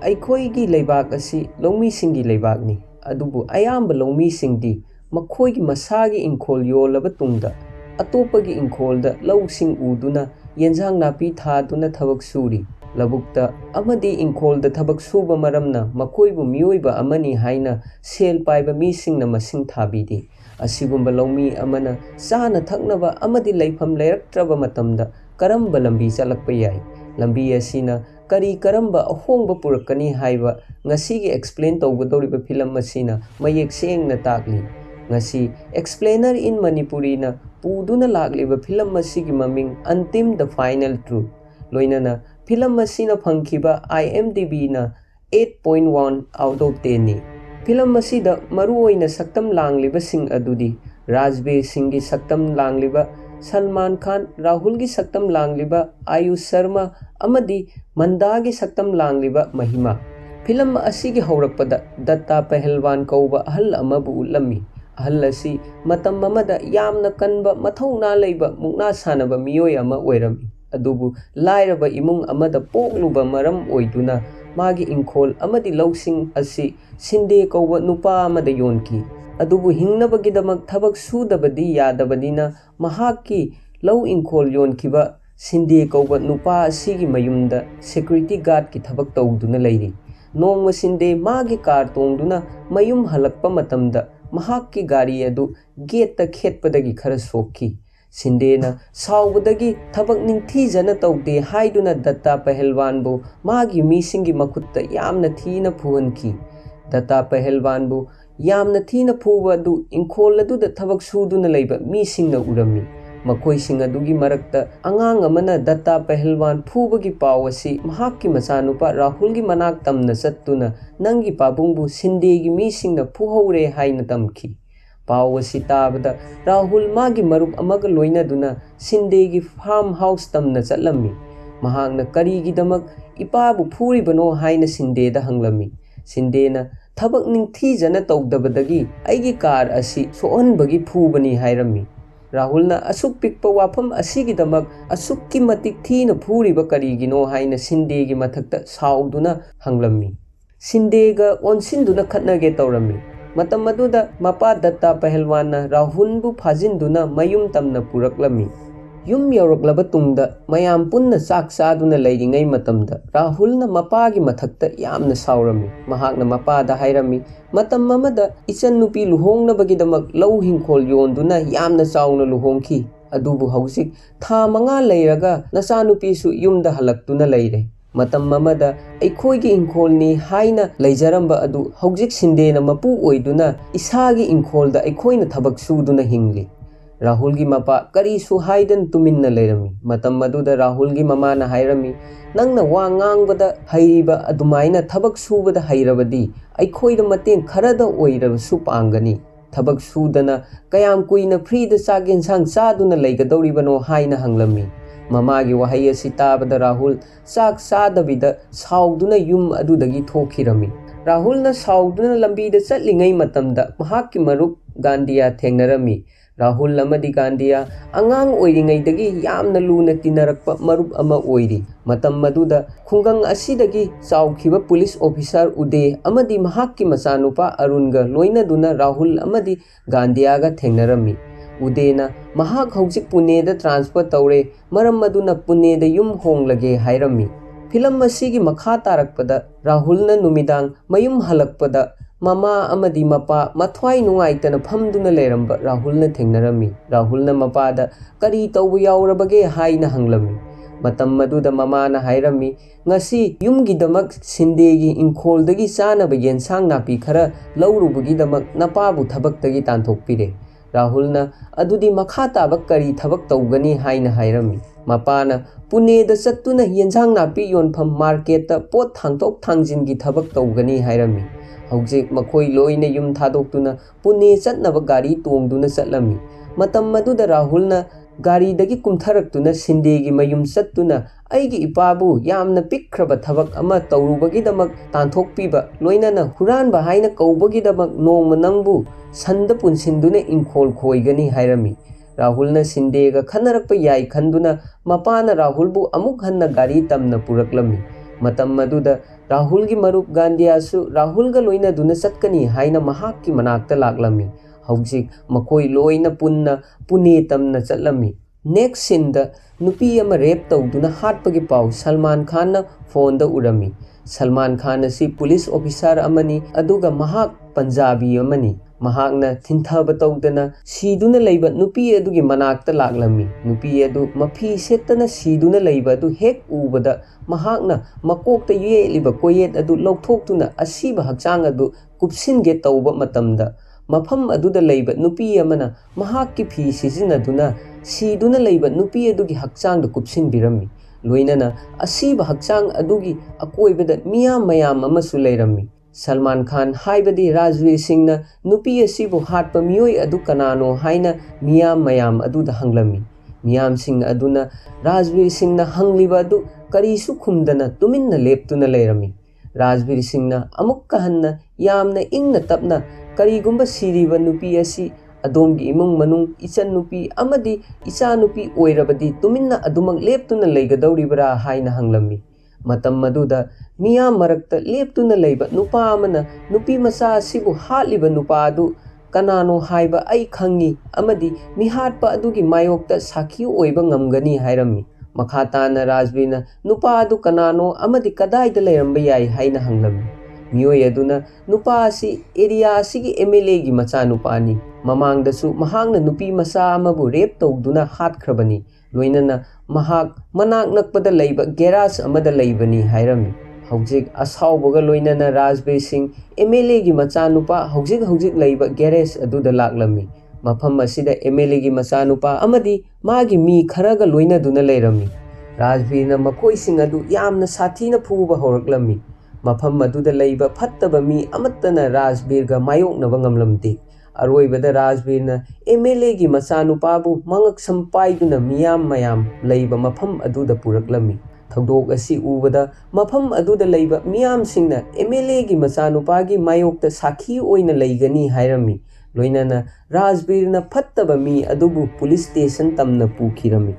ꯑꯩꯈꯣꯏꯒꯤ ꯂꯩꯕꯥꯛ ꯑꯁꯤ ꯂꯧꯃꯤꯁꯤꯡꯒꯤ ꯂꯩꯕꯥꯛꯅꯤ, ꯑꯗꯨꯕꯨ ꯑꯌꯥꯝꯕ ꯂꯧꯃꯤꯁꯤꯡꯗꯤ ꯃꯈꯣꯏꯒꯤ ꯃꯁꯥꯒꯤ ꯏꯪꯈꯣꯜ ꯌꯣꯜꯂꯕ ꯇꯨꯡꯗ ꯑꯇꯣꯞꯄꯒꯤ ꯏꯪꯈꯣꯜꯗ ꯂꯧꯁꯤꯡ ꯎꯗꯨꯅ ꯌꯦꯟꯁꯥꯡ ꯅꯥꯄꯤ ꯊꯥꯗꯨꯅ ꯊꯕꯛ ꯁꯨꯔꯤ꯫ ꯂꯧꯕꯨꯛꯇ ꯑꯃꯗꯤ ꯏꯪꯈꯣꯜꯗ ꯊꯕꯛ ꯁꯨꯕ ꯃꯔꯝꯅ ꯃꯈꯣꯏꯕꯨ ꯃꯤꯑꯣꯏꯕ ꯑꯃꯅꯤ ꯍꯥꯏꯅ ꯁꯦꯜ ꯄꯥꯏꯕ ꯃꯤꯁꯤꯡꯅ ꯃꯁꯤꯡ ꯊꯥꯕꯤꯗꯦ꯫ ꯑꯁꯤꯒꯨꯝꯕ ꯂꯧꯃꯤ ꯑꯃꯅ ꯆꯥꯅ ꯊꯛꯅꯕ ꯑꯃꯗꯤ ꯂꯩꯐꯝ ꯂꯩꯔꯛꯇ꯭ꯔꯕ ꯃꯇꯝꯗ ꯀꯔꯝꯕ ꯂꯝꯕꯤ ꯆꯠꯂꯛꯄ ꯌꯥꯏ? ꯂꯝꯕꯤ ꯑꯁꯤꯅ ꯀꯔꯝꯕ ꯑꯍꯣꯡꯕ ꯄꯨꯔꯛꯀꯅꯤ ꯍꯥꯏꯕ ꯉꯁꯤꯒꯤ ꯑꯦꯛꯁꯄ꯭ꯂꯦꯟ ꯇꯧꯒꯗꯧꯔꯤꯕ ꯐꯤꯂꯝ ꯑꯁꯤꯅ ꯃꯌꯦꯛ ꯁꯦꯡꯅ ꯇꯥꯛꯂꯤ꯫ ꯉꯁꯤ ꯑꯦꯛꯁꯄ꯭ꯂꯦꯅꯔ ꯏꯟ ꯃꯅꯤꯄꯨꯔꯤꯅ ꯄꯨꯗꯨꯅ ꯂꯥꯛꯂꯤꯕ ꯐꯤꯂꯝ ꯑꯁꯤꯒꯤ ꯃꯃꯤꯡ ꯑꯟꯇꯤꯝ ꯗ ꯐꯥꯏꯅꯦꯜ ꯇ꯭ꯔꯨꯊ, ꯂꯣꯏꯅꯅ ꯐꯤꯂꯝ ꯑꯁꯤꯅ ꯐꯪꯈꯤꯕ IMDbꯅ 8.1 out of 10ꯅꯤ꯫ ꯐꯤꯂꯝ ꯑꯁꯤꯗ ꯃꯔꯨꯑꯣꯏꯅ ꯁꯛꯇꯝ ꯂꯥꯡꯂꯤꯕꯁꯤꯡ ꯑꯗꯨꯗꯤ ꯔꯥꯖꯕꯤꯔ ꯁꯤꯡꯒꯤ ꯁꯛꯇꯝ ꯂꯥꯡꯂꯤꯕ ꯁꯜꯃꯥꯟ ꯈꯥꯟ, ꯔꯥꯍꯨꯜꯒꯤ ꯁꯛꯇꯝ ꯂꯥꯡꯂꯤꯕ ꯑꯌꯨꯁ ꯁꯔꯃ ꯑꯃꯗꯤ ꯃꯟꯗꯥꯒꯤ ꯁꯛꯇꯝ ꯂꯥꯡꯂꯤꯕ ꯃꯍꯤꯃꯥ꯫ ꯐꯤꯂꯝ ꯑꯁꯤꯒꯤ ꯍꯧꯔꯛꯄꯗ ꯗꯠꯇꯥ ꯄꯍꯜꯋꯥꯟ ꯀꯧꯕ ꯑꯍꯜ ꯑꯃꯕꯨ ꯎꯠꯂꯝꯃꯤ꯫ ꯑꯍꯜ ꯑꯁꯤ ꯃꯇꯝ ꯑꯃꯗ ꯌꯥꯝꯅ ꯀꯟꯕ ꯃꯊꯧꯅꯥ ꯂꯩꯕ ꯃꯨꯛꯅꯥ ꯁꯥꯟꯅꯕ ꯃꯤꯑꯣꯏ ꯑꯃ ꯑꯣꯏꯔꯝꯃꯤ, ꯑꯗꯨꯕꯨ ꯂꯥꯏꯔꯕ ꯏꯃꯨꯡ ꯑꯃꯗ ꯄꯣꯛꯂꯨꯕ ꯃꯔꯝ ꯑꯣꯏꯗꯨꯅ ꯃꯥꯒꯤ ꯏꯪꯈꯣꯜ ꯑꯃꯗꯤ ꯂꯧꯁꯤꯡ ꯑꯁꯤ ꯁꯤꯟꯗꯦ ꯀꯧꯕ ꯅꯨꯄꯥ ꯑꯃꯗ ꯌꯣꯟꯈꯤ꯫ ꯑꯗꯨꯕꯨ ꯍꯤꯡꯅꯕꯒꯤꯗꯃꯛ ꯊꯕꯛ ꯁꯨꯗꯕꯗꯤ ꯌꯥꯗꯕꯅꯤꯅ ꯃꯍꯥꯛꯀꯤ ꯂꯧ ꯏꯪꯈꯣꯜ ꯌꯣꯟꯈꯤꯕ ꯁꯤꯟꯗꯦ ꯀꯧꯕ ꯅꯨꯄꯥ ꯑꯁꯤꯒꯤ ꯃꯌꯨꯝꯗ ꯁꯦꯀ꯭ꯌꯨꯔꯤꯇꯤ ꯒꯥꯔꯗꯀꯤ ꯊꯕꯛ ꯇꯧꯗꯨꯅ ꯂꯩꯔꯤ꯫ ꯅꯣꯡꯃ ꯁꯤꯟꯗꯦ ꯃꯥꯒꯤ ꯀꯥꯔ ꯇꯣꯡꯗꯨꯅ ꯃꯌꯨꯝ ꯍꯜꯂꯛꯄ ꯃꯇꯝꯗ ꯃꯍꯥꯛꯀꯤ ꯒꯥꯔꯤ ꯑꯗꯨ ꯒꯦꯠꯇ ꯈꯦꯠꯄꯗꯒꯤ ꯈꯔ ꯁꯣꯛꯈꯤ꯫ ꯁꯤꯟꯗꯦꯅ ꯁꯥꯎꯕꯗꯒꯤ ꯊꯕꯛ ꯅꯤꯡꯊꯤꯖꯅ ꯇꯧꯗꯦ ꯍꯥꯏꯗꯨꯅ ꯗꯠꯇꯥ ꯄꯍꯜꯋꯥꯟꯕꯨ ꯃꯥꯒꯤ ꯃꯤꯁꯤꯡꯒꯤ ꯃꯈꯨꯠꯇ ꯌꯥꯝꯅ ꯊꯤꯅ ꯐꯨꯍꯟꯈꯤ꯫ ꯗꯠꯇꯥ ꯄꯍꯜꯋꯥꯟꯕꯨ ꯌꯥꯝꯅ ꯊꯤꯅ ꯐꯨꯕ ꯑꯗꯨ ꯏꯪꯈꯣꯜ ꯑꯗꯨꯗ ꯊꯕꯛ ꯁꯨꯗꯨꯅ ꯂꯩꯕ ꯃꯤꯁꯤꯡꯅ ꯎꯔꯝꯃꯤ꯫ ꯃꯈꯣꯏꯁꯤꯡ ꯑꯗꯨꯒꯤ ꯃꯔꯛꯇ ꯑꯉꯥꯡ ꯑꯃꯅ ꯗꯠꯇꯥ ꯄꯍꯜꯋꯥꯟ ꯐꯨꯕꯒꯤ ꯄꯥꯎ ꯑꯁꯤ ꯃꯍꯥꯛꯀꯤ ꯃꯆꯥꯅꯨꯄꯥ ꯔꯥꯍꯨꯜꯒꯤ ꯃꯅꯥꯛ ꯇꯝꯅ ꯆꯠꯇꯨꯅ ꯅꯪꯒꯤ ꯄꯥꯕꯨꯡꯕꯨ ꯁꯤꯟꯗꯦꯒꯤ ꯃꯤꯁꯤꯡꯅ ꯐꯨꯍꯧꯔꯦ ꯍꯥꯏꯅ ꯇꯝꯈꯤ꯫ ꯄꯥꯎ ꯑꯁꯤ ꯇꯥꯕꯗ ꯔꯥꯍꯨꯜ ꯃꯥꯒꯤ ꯃꯔꯨꯞ ꯑꯃꯒ ꯂꯣꯏꯅꯗꯨꯅ ꯁꯤꯟꯗꯦꯒꯤ ꯐꯥꯔꯝ ꯍꯥꯎꯁ ꯇꯝꯅ ꯆꯠꯂꯝꯃꯤ꯫ ꯃꯍꯥꯛꯅ ꯀꯔꯤꯒꯤꯗꯃꯛ ꯏꯄꯥꯕꯨ ꯐꯨꯔꯤꯕꯅꯣ ꯍꯥꯏꯅ ꯁꯤꯟꯗꯦꯗ ꯍꯪꯂꯝꯃꯤ꯫ ꯁꯤꯟꯗꯦꯅ ꯊꯕꯛ ꯅꯤꯡꯊꯤꯖꯅ ꯇꯧꯗꯕꯗꯒꯤ ꯑꯩꯒꯤ ꯀꯥꯔ ꯑꯁꯤ ꯁꯣꯛꯍꯟꯕꯒꯤ ꯐꯨꯕꯅꯤ ꯍꯥꯏꯔꯝꯃꯤ꯫ ꯔꯥꯍꯨꯜꯅ ꯑꯁꯨꯛ ꯄꯤꯛꯄ ꯋꯥꯐꯝ ꯑꯁꯤꯒꯤꯗꯃꯛ ꯑꯁꯨꯛꯀꯤ ꯃꯇꯤꯛ ꯊꯤꯅ ꯐꯨꯔꯤꯕ ꯀꯔꯤꯒꯤꯅꯣ ꯍꯥꯏꯅ ꯁꯤꯟꯗꯦꯒꯤ ꯃꯊꯛꯇ ꯁꯥꯎꯗꯨꯅ ꯍꯪꯂꯝꯃꯤ꯫ ꯁꯤꯟꯗꯦꯒ ꯑꯣꯟꯁꯤꯟꯗꯨꯅ ꯈꯠꯅꯒꯦ ꯇꯧꯔꯝꯃꯤ꯫ ꯃꯇꯝ ꯑꯗꯨꯗ ꯃꯄꯥ ꯗꯠꯇꯥ ꯄꯍꯜꯋꯥꯟꯅ ꯔꯥꯍꯨꯜꯕꯨ ꯐꯥꯖꯤꯟꯗꯨꯅ ꯃꯌꯨꯝ ꯇꯝꯅ ꯄꯨꯔꯛꯂꯝꯃꯤ꯫ ꯌꯨꯝ ꯌꯧꯔꯛꯂꯕ ꯇꯨꯡꯗ ꯃꯌꯥꯝ ꯄꯨꯟꯅ ꯆꯥꯛ ꯆꯥꯗꯨꯅ ꯂꯩꯔꯤꯉꯩ ꯃꯇꯝꯗ ꯔꯥꯍꯨꯜꯅ ꯃꯄꯥꯒꯤ ꯃꯊꯛꯇ ꯌꯥꯝꯅ ꯁꯥꯎꯔꯝꯃꯤ꯫ ꯃꯍꯥꯛꯅ ꯃꯄꯥꯗ ꯍꯥꯏꯔꯝꯃꯤ, ꯃꯇꯝ ꯑꯃꯗ ꯏꯆꯟꯅꯨꯄꯤ ꯂꯨꯍꯣꯡꯅꯕꯒꯤꯗꯃꯛ ꯂꯧ ꯏꯪꯈꯣꯜ ꯌꯣꯟꯗꯨꯅ ꯌꯥꯝꯅ ꯆꯥꯎꯅ ꯂꯨꯍꯣꯡꯈꯤ, ꯑꯗꯨꯕꯨ ꯍꯧꯖꯤꯛ ꯊꯥ 5 ꯂꯩꯔꯒ ꯅꯆꯥꯅꯨꯄꯤꯁꯨ ꯌꯨꯝꯗ ꯍꯜꯂꯛꯇꯨꯅ ꯂꯩꯔꯦ꯫ ꯃꯇꯝ ꯑꯃꯗ ꯑꯩꯈꯣꯏꯒꯤ ꯏꯪꯈꯣꯜꯅꯤ ꯍꯥꯏꯅ ꯂꯩꯖꯔꯝꯕ ꯑꯗꯨ ꯍꯧꯖꯤꯛ ꯁꯤꯟꯗꯦꯅ ꯃꯄꯨ ꯑꯣꯏꯗꯨꯅ ꯏꯁꯥꯒꯤ ꯏꯪꯈꯣꯜꯗ ꯑꯩꯈꯣꯏꯅ ꯊꯕꯛ ꯁꯨꯗꯨꯅ ꯍꯤꯡꯂꯤ꯫ ꯔꯥꯍꯨꯜꯒꯤ ꯃꯄꯥ ꯀꯔꯤꯁꯨ ꯍꯥꯏꯗꯅ ꯇꯨꯃꯤꯟꯅ ꯂꯩꯔꯝꯃꯤ꯫ ꯃꯇꯝ ꯑꯗꯨꯗ ꯔꯥꯍꯨꯜꯒꯤ ꯃꯃꯥꯅ ꯍꯥꯏꯔꯝꯃꯤ, ꯅꯪꯅ ꯋꯥ ꯉꯥꯡꯕꯗ ꯍꯩꯔꯤꯕ ꯑꯗꯨꯃꯥꯏꯅ ꯊꯕꯛ ꯁꯨꯕꯗ ꯍꯩꯔꯕꯗꯤ ꯑꯩꯈꯣꯏꯗ ꯃꯇꯦꯡ ꯈꯔꯗ ꯑꯣꯏꯔꯕꯁꯨ ꯄꯥꯡꯒꯅꯤ꯫ ꯊꯕꯛ ꯁꯨꯗꯅ ꯀꯌꯥꯝ ꯀꯨꯏꯅ ꯐ꯭ꯔꯤꯗ ꯆꯥꯛ ꯌꯦꯟꯁꯥꯡ ꯆꯥꯗꯨꯅ ꯂꯩꯒꯗꯧꯔꯤꯕꯅꯣ ꯍꯥꯏꯅ ꯍꯪꯂꯝꯃꯤ꯫ ꯃꯃꯥꯒꯤ ꯋꯥꯍꯩ ꯑꯁꯤ ꯇꯥꯕꯗ ꯔꯥꯍꯨꯜ ꯆꯥꯛ ꯆꯥꯗꯕꯤꯗ ꯁꯥꯎꯗꯨꯅ ꯌꯨꯝ ꯑꯗꯨꯗꯒꯤ ꯊꯣꯛꯈꯤꯔꯝꯃꯤ꯫ ꯔꯥꯍꯨꯜꯅ ꯁꯥꯎꯗꯨꯅ ꯂꯝꯕꯤꯗ ꯆꯠꯂꯤꯉꯩ ꯃꯇꯝꯗ ꯃꯍꯥꯛꯀꯤ ꯃꯔꯨꯞ ꯒꯥꯟꯗꯤꯌꯥ ꯊꯦꯡꯅꯔꯝꯃꯤ꯫ ꯔꯥꯍꯨꯜ ꯑꯃꯗꯤ ꯒꯥꯟꯗꯤꯌꯥ ꯑꯉꯥꯡ ꯑꯣꯏꯔꯤꯉꯩꯗꯒꯤ ꯌꯥꯝꯅ ꯂꯨꯅ ꯇꯤꯟꯅꯔꯛꯄ ꯃꯔꯨꯞ ꯑꯃ ꯑꯣꯏꯔꯤ꯫ ꯃꯇꯝ ꯑꯗꯨꯗ ꯈꯨꯡꯒꯪ ꯑꯁꯤꯗꯒꯤ ꯆꯥꯎꯈꯤꯕ ꯄꯨꯂꯤꯁ ꯑꯣꯐꯤꯁꯥꯔ ꯎꯗꯦ ꯑꯃꯗꯤ ꯃꯍꯥꯛꯀꯤ ꯃꯆꯥꯅꯨꯄꯥ ꯑꯔꯨꯟꯒ ꯂꯣꯏꯅꯗꯨꯅ ꯔꯥꯍꯨꯜ ꯑꯃꯗꯤ ꯒꯥꯟꯗꯤꯌꯥꯒ ꯊꯦꯡꯅꯔꯝꯃꯤ꯫ ꯎꯗꯦꯅ ꯃꯍꯥꯛ ꯍꯧꯖꯤꯛ ꯄꯨꯅꯦꯗ ꯇ꯭ꯔꯥꯟꯁꯐꯔ ꯇꯧꯔꯦ, ꯃꯔꯝ ꯑꯗꯨꯅ ꯄꯨꯅꯦꯗ ꯌꯨꯝ ꯍꯣꯡꯂꯒꯦ ꯍꯥꯏꯔꯝꯃꯤ꯫ ꯐꯤꯂꯝ ꯑꯁꯤꯒꯤ ꯃꯈꯥ ꯇꯥꯔꯛꯄꯗ ꯔꯥꯍꯨꯜꯅ ꯅꯨꯃꯤꯗꯥꯡ ꯃꯌꯨꯝ ꯍꯜꯂꯛꯄꯗ ꯃꯃꯥ ꯑꯃꯗꯤ ꯃꯄꯥ ꯃꯊ꯭ꯋꯥꯏ ꯅꯨꯡꯉꯥꯏꯇꯅ ꯐꯝꯗꯨꯅ ꯂꯩꯔꯝꯕ ꯔꯥꯍꯨꯜꯅ ꯊꯦꯡꯅꯔꯝꯃꯤ꯫ ꯔꯥꯍꯨꯜꯅ ꯃꯄꯥꯗ ꯀꯔꯤ ꯇꯧꯕ ꯌꯥꯎꯔꯕꯒꯦ ꯍꯥꯏꯅ ꯍꯪꯂꯝꯃꯤ꯫ ꯃꯇꯝ ꯑꯗꯨꯗ ꯃꯃꯥꯅ ꯍꯥꯏꯔꯝꯃꯤ, ꯉꯁꯤ ꯌꯨꯝꯒꯤꯗꯃꯛ ꯁꯤꯟꯗꯦꯒꯤ ꯏꯪꯈꯣꯜꯗꯒꯤ ꯆꯥꯅꯕ ꯌꯦꯟꯁꯥꯡ ꯅꯥꯄꯤ ꯈꯔ ꯂꯧꯔꯨꯕꯒꯤꯗꯃꯛ ꯅꯄꯥꯕꯨ ꯊꯕꯛꯇꯒꯤ ꯇꯥꯟꯊꯣꯛꯄꯤꯔꯦ꯫ ꯔꯥꯍꯨꯜꯅ ꯑꯗꯨꯗꯤ ꯃꯈꯥ ꯇꯥꯕ ꯀꯔꯤ ꯊꯕꯛ ꯇꯧꯒꯅꯤ ꯍꯥꯏꯅ ꯍꯥꯏꯔꯝꯃꯤ꯫ ꯃꯄꯥꯅ ꯄꯨꯅꯦꯗ ꯆꯠꯇꯨꯅ ꯌꯦꯟꯁꯥꯡ ナꯄꯤ ꯌꯣꯟꯐꯝ ꯃꯥꯔꯀꯦꯠꯇ ꯄꯣꯠ ꯊꯥꯡꯇꯣꯛ ꯊꯥꯡꯖꯤꯟꯒꯤ ꯊꯕꯛ ꯇꯧꯒꯅꯤ ꯍꯥꯏꯔꯝꯃꯤ꯫ ꯍꯧꯖꯤꯛ ꯃꯈꯣꯏ ꯂꯣꯏꯅ ꯌꯨꯝ ꯊꯥꯗꯣꯛꯇꯨꯅ ꯄꯨꯅꯦ ꯆꯠꯅꯕ ꯒꯥꯔꯤ ꯇꯣꯡꯗꯨꯅ ꯆꯠꯂꯝꯃꯤ꯫ ꯃꯇꯝ ꯑꯗꯨꯗ ꯔꯥꯍꯨꯜꯅ ꯒꯥꯔꯤꯗꯒꯤ ꯀꯨꯝꯊꯔꯛꯇꯨꯅ ꯁꯤꯟꯗꯦꯒꯤ ꯃꯌꯨꯝ ꯆꯠꯇꯨꯅ ꯑꯩꯒꯤ ꯏꯄꯥꯕꯨ ꯌꯥꯝꯅ ꯄꯤꯛꯈ꯭ꯔꯕ ꯊꯕꯛ ꯑꯃ ꯇꯧꯔꯨꯕꯒꯤꯗꯃꯛ ꯇꯥꯟꯊꯣꯛꯄꯤꯕ, ꯂꯣꯏꯅꯅ ꯍꯨꯔꯥꯟꯕ ꯍꯥꯏꯅ ꯀꯧꯕꯒꯤꯗꯃꯛ ꯅꯣꯡꯃ ꯅꯪꯕꯨ ꯁꯟꯗ ꯄꯨꯟꯁꯤꯟꯗꯨꯅ ꯏꯪꯈꯣꯜ ꯈꯣꯏꯒꯅꯤ ꯍꯥꯏꯔꯝꯃꯤ꯫ ꯔꯥꯍꯨꯜꯅ ꯁꯤꯟꯗꯦꯒ ꯈꯟꯅꯔꯛꯄ ꯌꯥꯏ ꯈꯟꯗꯨꯅ ꯃꯄꯥꯅ ꯔꯥꯍꯨꯜꯕꯨ ꯑꯃꯨꯛ ꯍꯟꯅ ꯒꯥꯔꯤ ꯇꯝꯅ ꯄꯨꯔꯛꯂꯝꯃꯤ꯫ ꯃꯇꯝ ꯑꯗꯨꯗ राहुल की मरुप गांडियासु राहुल लोइनदुना चटकनी हाइना महाक्की मनाक्ता लागलमी। हौजिक मकोई लोइना पुन्ना पुणे तमना चटलमी। नेक्स्ट सीन द नुपी अमा रेप तौदुना हाटपगी पाउ सलमान खान ना फोन द उरमी। सलमान खान असी पुलिस ऑफिसर अमनी अदुगा महाक पंजाबी अमनी। महाकना थिंथब तौदना सीदुना लैबा नुपी अदुगी मनाक्ता लागलमी। नुपी अदु मफी सेत्तना सीदुना लैबा अदु हेक उबदा महाकना मकोक्ता येलिबा कोयेत अदु लौथोक्तुना असीबा हक्चांग अदु कुपसिनगे तौबा मतमदा मफम अदुदा लैबा नुपी अमना महाक्की फी सिजिनदुना सीदुना लैबा नुपी अदुगी हक्चांग द कुपसिनबिरमी। लोइनना असीबा हक्चांग अदुगी अकोइबदा मियाम मयाम अमसु लैरमी। सलमान खान हाइबदी राजवीर सिंह ना नुपी असीबु हाटपा मियोय अदु कनानो हाइना मियाम मयाम अदुदा हंगलमी। मियाम सिंह अदुना राजवीर सिंह ना हंगलिबा अदु करीसु खुमदना तुमिन्ना लेप्तुना लैरमी। राजवीर सिंह ना अमुक्का हन्ना यामना इंगना तपना करीगुंबा सीरीबा नुपी असी अदोमगी इमुंग मनुंग इचन नुपी अमदी इचा नुपी ओइरबदी तुमिन्ना अदुमक लेप्तुना लैगदौरिबरा हाइना हंगलमी। मतम मदुदा मियाम मरक्ता लेप्तुना लैबा नुपा अमना नुपी मचा असिबु हाटलिबा नुपा अदु कनानो हाइबा आई खंगी अमदी मिहाटपा अदुगी मायोक्ता साखी ओइबा ngамगनी हाइरमी। मखाताना राजवीरना नुपा अदु कनानो अमदी कदाइदा लैरंबा याई हाइना हंगलमी। मियोय अदुना नुपा असि एरिया असिगी एमएलए गी मचा नुपानी। ममांगदसु महांगना नुपी मचा अमबु रेप तौदुना हाटख्रबनी। लोइनना महाक मनाक नकपदा लैबा गैराज अमदा लैबनी हाइरमी। हौजिक असाउबगा लोइनना राजवीर सिंह एमएलए गी मचा नुपा हौजिक लैबा गैरेज अदुदा लागलमी। मफम असिदा एमएलए गी मचा नुपा अमदी मागी मी खरगा लोइनदुना लैरमी। राजवीरना मखोइसिंग अदु यामना साथीना फुबा हौरक्लमी। मफम अदुदा लैबा फत्तबा मी अमत्तना राजवीरगा मायोक्नबा ngамलमदे। अरोइबदा राजवीरना एमएलए गी मचानुपाबु मंगक संपाइदुना मियाम मयाम लैबा मफम अदुदा पुरक्लमी। थौदोक असि उबदा मफम अदुदा लैबा मियाम सिंगना एमएलए गी मचानुपागी मायोक्ता साखी ओइना लैगनी हाइरमी। लोइनना राजवीरना फत्तबा मी अदुबु पुलिस स्टेशन तमना पुखिरमी।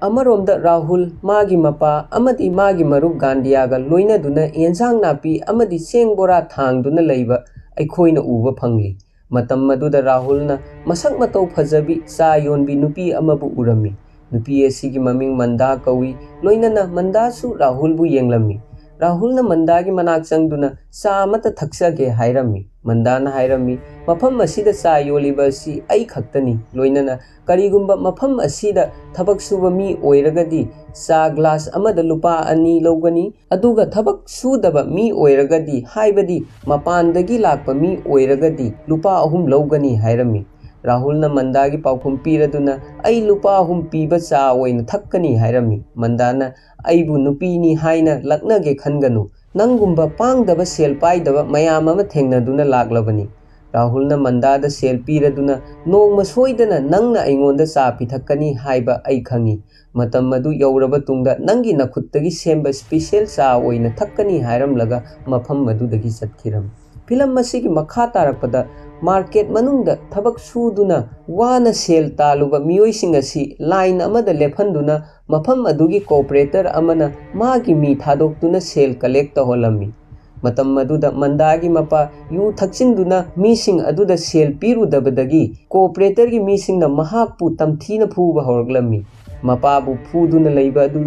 अमरोमदा राहुल मागी मपा अमदी मागी मरुप गांडियागा लोइनदुना एंजांग नापी अमदी चेंग बोरा थांगदुना लैबा अखोइना उबा फंगली। मतम मदुदा राहुलना मसक मतौ फजबी चा योनबी नुपी अमबु उरमी। नुपी असिगी ममिंग मंदा कौई। लोइनना मंदासु राहुलबु येंगलमी। राहुलना मंदागी मनाक चंगदुना चा अमता थक्सगे हाइरमी। मंदाना हाइरमी मफम असिदा चा योलिबा असि आई खक्तनी। लोइनना करीगुंबा मफम असिदा थबक सुबा मी ओइरगदी चा ग्लास अमदा लुपा अनि लौगनी अदुगा थबक सुदबा मी ओइरगदी हाइबदी मपानदगी लाकपा मी ओइरगदी लुपा अहुम लौगनी हाइरमी। राहुलना मंदागी पाउखुम पीरदुना आई लुपा अहुम पीबा चा ओइना थक्कनी हाइरमी। मंदाना आइबु नुपीनी हाइना लक्नगे खनगनु नंगुंबा पांगदबा सेल पाइदबा मयाम अमा थेंगनदुना लागलबनी। राहुलना मंदादा सेल पीरदुना नोंगमा सोइदना नंगना अइंगोंदा चा पिथक्कनी हाइबा आई खंगी। मतम मदु यौरबा तुंगदा नंगी नखुत्तगी सेंबा स्पेशल चा ओइना थक्कनी हाइरमलगा मफम मदुदगी चटखिरम। फिल्म असिगी मखा तारकपदा मार्केट मनुंगदा थबक सुदुना वाना सेल तालुबा मियोइसिंग असि लाइन अमदा लेफनदुना मफम अदुगी कोऑपरेटर अमना मागी मी थादोक्तुना सेल कलेक्ट तहोलमी। मतम मदुदा मंदागी मपा यू थक्चिंदुना मीसिंग अदुदा सेल पीरुदबदगी कोऑपरेटर गी मीसिंगना महाकपु तमथीना फुबा हौरक्लमी। मपाबु फुदुना लैबा अदु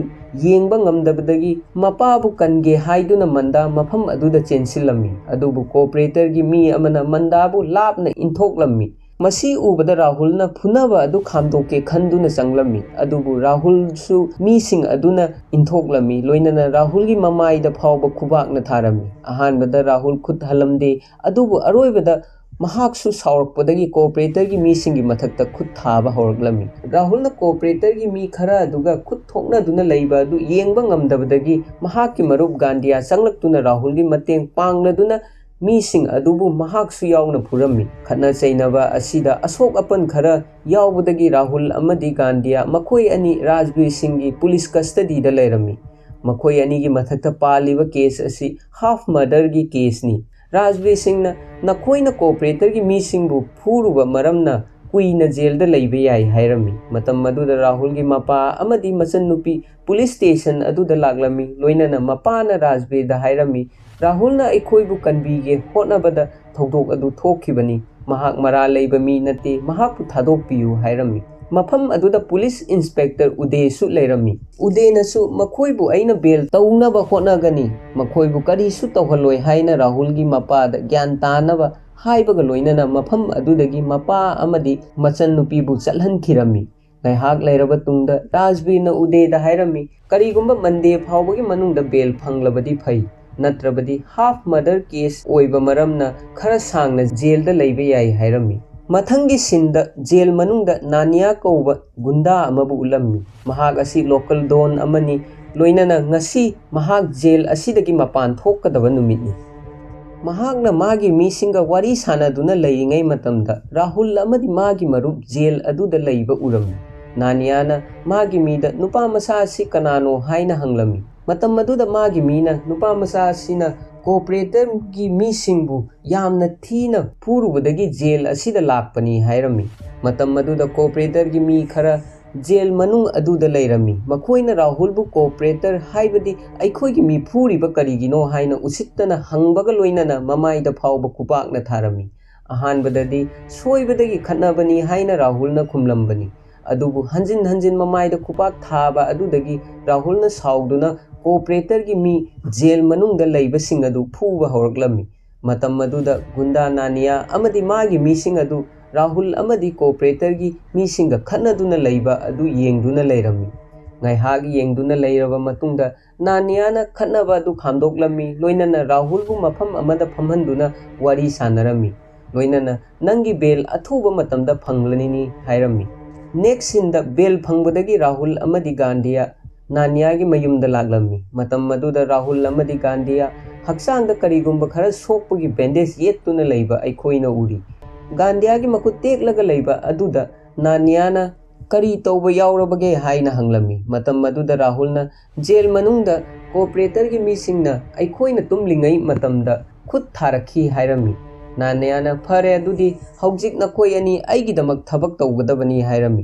येंगबा ngамदबदगी मपाबु कनगे हाइदुना मंदा मफम अदुदा चेंसिलमी। अदुबु कोऑपरेटर गी मी अमना मंदाबु लापना इंथोकलमी। मसी उबदा राहुलना फुनबा अदु खामदोके खंदुना चंगलमी। अदुबु राहुलसु मीसिंग अदुना इंथोकलमी। लोइनना राहुलगी ममाइदा फावबा खुबाकना थारमी। अहानबदा राहुल खुद हलमदे अदुबु अरोइबदा महाकसु सावरकपदगी कोऑपरेटर गी मीसिंगी मथक्ता खुद थाबा हौरक्लमी। राहुलना कोऑपरेटर गी मी खरा अदुगा खुद थोकनादुना लैबा अदु येंगबा ngамदबदगी महाकि मरुप गांडिया चंगलक्तुना राहुलगी मतेंग पांगनदुना मीसिंग अदुबु महाकसु यावना फुरमी। खतना चैनबा असिदा अशोक अपन खरा यावबदगी राहुल अमदी गांडिया मखोय अनि राजवीर सिंहगी पुलिस कस्टडीदा लैरमी। मखोय अनिगी मथक्ता पालिबा केस असि हाफ मर्डर गी केसनी। राजवीर सिंहना नखोइना कोऑपरेटर गी मीसिंगबु फुरुबा मरमना कुइना जेलदा लैबा याई हाइरमी। मतम मदुदा राहुल गी मपा अमदी मचन नुपी पुलिस स्टेशन अदुदा लागलमी। लोइनना मपाना राजवीरदा हाइरमी ꯔꯥꯍꯨꯜꯅ ꯑꯩꯈꯣꯏꯕꯨ ꯀꯟꯕꯤꯒꯦ ꯍꯣꯠꯅꯕꯗ ꯊꯧꯗꯣꯛ ꯑꯗꯨ ꯊꯣꯛꯈꯤꯕꯅꯤ꯫ ꯃꯍꯥꯛ ꯃꯔꯥꯜ ꯂꯩꯕ ꯃꯤ ꯅꯠꯇꯦ, ꯃꯍꯥꯛꯄꯨ ꯊꯥꯗꯣꯛꯄꯤꯌꯨ ꯍꯥꯏꯔꯝꯃꯤ꯫ ꯃꯐꯝ ꯑꯗꯨꯗ ꯄꯨꯂꯤꯁ ꯏꯟꯁꯄꯦꯛꯇꯔ ꯎꯗꯦꯁꯨ ꯂꯩꯔꯝꯃꯤ꯫ ꯎꯗꯦꯅꯁꯨ ꯃꯈꯣꯏꯕꯨ ꯑꯩꯅ ꯕꯦꯜ ꯇꯧꯅꯕ ꯍꯣꯠꯅꯒꯅꯤ, ꯃꯈꯣꯏꯕꯨ ꯀꯔꯤꯁꯨ ꯇꯧꯍꯜꯂꯣꯏ ꯍꯥꯏꯅ ꯔꯥꯍꯨꯜꯒꯤ ꯃꯄꯥꯗ ꯒ꯭ꯌꯥꯟ ꯇꯥꯅꯕ ꯍꯥꯏꯕꯒ ꯂꯣꯏꯅꯅ ꯃꯐꯝ ꯑꯗꯨꯗꯒꯤ ꯃꯄꯥ ꯑꯃꯗꯤ ꯃꯆꯟꯅꯨꯄꯤꯕꯨ ꯆꯠꯍꯟꯈꯤꯔꯝꯃꯤ꯫ ꯉꯥꯏꯍꯥꯛ ꯂꯩꯔꯕ ꯇꯨꯡꯗ ꯔꯥꯖꯕꯤꯔꯅ ꯎꯗꯦꯗ ꯍꯥꯏꯔꯝꯃꯤ, ꯀꯔꯤꯒꯨꯝꯕ ꯃꯟꯗꯦ ꯐꯥꯎꯕꯒꯤ ꯃꯅꯨꯡꯗ ꯕꯦꯜ ꯐꯪꯂꯕꯗꯤ ꯐꯩ, ꯅꯠꯇ꯭ꯔꯕꯗꯤ ꯍꯥꯐ ꯃर्डर केस ꯑꯣꯏꯕ ꯃꯔꯝꯅ खरा सांगना जेलदा ꯂꯩꯕ ꯌꯥꯏ ꯍꯥꯏꯔꯝꯃꯤ꯫ ꯃꯊꯪꯒꯤ ꯁꯤꯟꯗ ꯖꯦꯜ ꯃꯅꯨꯡꯗ ꯅꯥꯅꯤꯌꯥ ꯀꯧꯕ ꯒꯨꯟꯗꯥ ꯑꯃꯕꯨ ꯎꯠꯂꯝꯃꯤ꯫ ꯃꯍꯥꯛ ꯑꯁꯤ ꯂꯣꯀꯦꯜ ꯗꯣꯟ ꯑꯃꯅꯤ, ꯂꯣꯏꯅꯅ ꯉꯁꯤ ꯃꯍꯥꯛ ꯖꯦꯜ ꯑꯁꯤꯗꯒꯤ ꯃꯄꯥꯟ ꯊꯣꯛꯀꯗꯕ ꯅꯨꯃꯤꯠꯅꯤ꯫ ꯃꯍꯥꯛꯅ ꯃꯥꯒꯤ ꯃꯤꯁꯤꯡꯒ ꯋꯥꯔꯤ ꯁꯥꯅꯗꯨꯅ ꯂꯩꯔꯤꯉꯩ ꯃꯇꯝꯗ ꯔꯥꯍꯨꯜ ꯑꯃꯗꯤ ꯃꯥꯒꯤ ꯃꯔꯨꯞ ꯖꯦꯜ ꯑꯗꯨꯗ ꯂꯩꯕ ꯎꯔꯝꯃꯤ꯫ ꯅꯥꯅꯤꯌꯥꯅ ꯃꯥꯒꯤ ꯃꯤꯗ ꯅꯨꯄꯥ ꯃꯆꯥ ꯑꯁꯤ ꯀꯅꯥꯅꯣ ꯍꯥꯏꯅ ꯍꯪꯂꯝꯃꯤ꯫ ꯃꯇꯝ ꯑꯗꯨꯗ ꯃꯥꯒꯤ ꯃꯤꯅ ꯅꯨꯄꯥ ꯃꯆꯥ ꯑꯁꯤꯅ ꯀꯣꯑꯣꯄꯔꯦꯇꯔꯒꯤ ꯃꯤꯁꯤꯡꯕꯨ ꯌꯥꯝꯅ ꯊꯤꯅ ꯐꯨꯔꯨꯕꯗꯒꯤ ꯖꯦꯜ ꯑꯁꯤꯗ ꯂꯥꯛꯄꯅꯤ ꯍꯥꯏꯔꯝꯃꯤ꯫ ꯃꯇꯝ ꯑꯗꯨꯗ ꯀꯣꯑꯣꯄꯔꯦꯇꯔꯒꯤ ꯃꯤ ꯈꯔ ꯖꯦꯜ ꯃꯅꯨꯡ ꯑꯗꯨꯗ ꯂꯩꯔꯝꯃꯤ꯫ ꯃꯈꯣꯏꯅ ꯔꯥꯍꯨꯜꯕꯨ ꯀꯣꯑꯣꯄꯔꯦꯇꯔ ꯍꯥꯏꯕꯗꯤ ꯑꯩꯈꯣꯏꯒꯤ ꯃꯤ ꯐꯨꯔꯤꯕ ꯀꯔꯤꯒꯤꯅꯣ ꯍꯥꯏꯅ ꯎꯁꯤꯠꯇꯅ ꯍꯪꯕꯒ ꯂꯣꯏꯅꯅ ꯃꯃꯥꯏꯗ ꯐꯥꯎꯕ ꯈꯨꯄꯥꯛꯅ ꯊꯥꯔꯝꯃꯤ꯫ ꯑꯍꯥꯟꯕꯗꯗꯤ ꯁꯣꯏꯕꯗꯒꯤ ꯈꯠꯅꯕꯅꯤ ꯍꯥꯏꯅ ꯔꯥꯍꯨꯜꯅ ꯈꯨꯝꯂꯝꯕꯅꯤ, ꯑꯗꯨꯕꯨ ꯍꯟꯖꯤꯟ ꯍꯟꯖꯤꯟ ꯃꯃꯥꯏꯗ ꯈꯨꯄꯥꯛ ꯊꯥꯕ ꯑꯗꯨꯗꯒꯤ ꯔꯥꯍꯨꯜꯅ ꯁꯥꯎꯗꯨꯅ ꯀꯣꯑꯣꯄꯔꯦꯇꯔꯒꯤ ꯃꯤ ꯖꯦꯜ ꯃꯅꯨꯡꯗ ꯂꯩꯕꯁꯤꯡ ꯑꯗꯨ ꯐꯨꯕ ꯍꯧꯔꯛꯂꯝꯃꯤ꯫ ꯃꯇꯝ ꯑꯗꯨꯗ ꯒꯨꯟꯗꯥ ꯅꯥꯅꯤꯌꯥ ꯑꯃꯗꯤ ꯃꯥꯒꯤ ꯃꯤꯁꯤꯡ ꯑꯗꯨ ꯔꯥꯍꯨꯜ ꯑꯃꯗꯤ ꯀꯣꯑꯣꯄꯔꯦꯇꯔꯒꯤ ꯃꯤꯁꯤꯡꯒ ꯈꯠꯅꯗꯨꯅ ꯂꯩꯕ ꯑꯗꯨ ꯌꯦꯡꯗꯨꯅ ꯂꯩꯔꯝꯃꯤ꯫ ꯉꯥꯏꯍꯥꯛ ꯌꯦꯡꯗꯨꯅ ꯂꯩꯔꯕ ꯃꯇꯨꯡꯗ ꯅꯥꯅꯤꯌꯥꯅ ꯈꯠꯅꯕ ꯑꯗꯨ ꯈꯥꯝꯗꯣꯛꯂꯝꯃꯤ, ꯂꯣꯏꯅꯅ ꯔꯥꯍꯨꯜꯕꯨ ꯃꯐꯝ ꯑꯃꯗ ꯐꯝꯍꯟꯗꯨꯅ ꯋꯥꯔꯤ ꯁꯥꯅꯔꯝꯃꯤ, ꯂꯣꯏꯅꯅ ꯅꯪꯒꯤ ꯕꯦꯜ ꯑꯊꯨꯕ ꯃꯇꯝꯗ ꯐꯪꯂꯅꯤ ꯍꯥꯏꯔꯝꯃꯤ꯫ ꯅꯦꯛꯁ ꯁꯤꯟꯗ ꯕꯦꯜ ꯐꯪꯕꯗꯒꯤ ꯔꯥꯍꯨꯜ ꯑꯃꯗꯤ ꯒꯥꯟꯙꯤꯌꯥ ꯅꯥꯅꯤꯌꯥꯒꯤ ꯃꯌꯨꯝꯗ ꯂꯥꯛꯂꯝꯃꯤ꯫ ꯃꯇꯝ ꯑꯗꯨꯗ ꯔꯥꯍꯨꯜ ꯑꯃꯗꯤ ꯒꯥꯟꯙꯤꯌꯥ ꯍꯛꯆꯥꯡꯗ ꯀꯔꯤꯒꯨꯝꯕ ꯈꯔ ꯁꯣꯛꯄꯒꯤ ꯕꯦꯟꯗꯦꯖ ꯌꯦꯠꯇꯨꯅ ꯂꯩꯕ ꯑꯩꯈꯣꯏꯅ ꯎꯔꯤ꯫ ꯒꯥꯟꯙꯤꯌꯥꯒꯤ ꯃꯈꯨꯠ ꯇꯦꯛꯂꯒ ꯂꯩꯕ ꯑꯗꯨꯗ ꯅꯥꯅꯤꯌꯥꯅ ꯀꯔꯤ ꯇꯧꯕ ꯌꯥꯎꯔꯕꯒꯦ ꯍꯥꯏꯅ ꯍꯪꯂꯝꯃꯤ꯫ ꯃꯇꯝ ꯑꯗꯨꯗ ꯔꯥꯍꯨꯜꯅ ꯖꯦꯜ ꯃꯅꯨꯡꯗ ꯀꯣꯑꯣꯄꯔꯦꯇꯔꯒꯤ ꯃꯤꯁꯤꯡꯅ ꯑꯩꯈꯣꯏꯅ ꯇꯨꯝꯂꯤꯉꯩ ꯃꯇꯝꯗ ꯈꯨꯠ ꯊꯥꯔꯛꯈꯤ ꯍꯥꯏꯔꯝꯃꯤ꯫ ꯅꯥꯅꯤꯌꯥꯅ ꯐꯔꯦ ꯑꯗꯨꯗꯤ ꯍꯧꯖꯤꯛ ꯅꯈꯣꯏ ꯑꯅꯤ ꯑꯩꯒꯤꯗꯃꯛ ꯊꯕꯛ ꯇꯧꯒꯗꯕꯅꯤ ꯍꯥꯏꯔꯝꯃꯤ꯫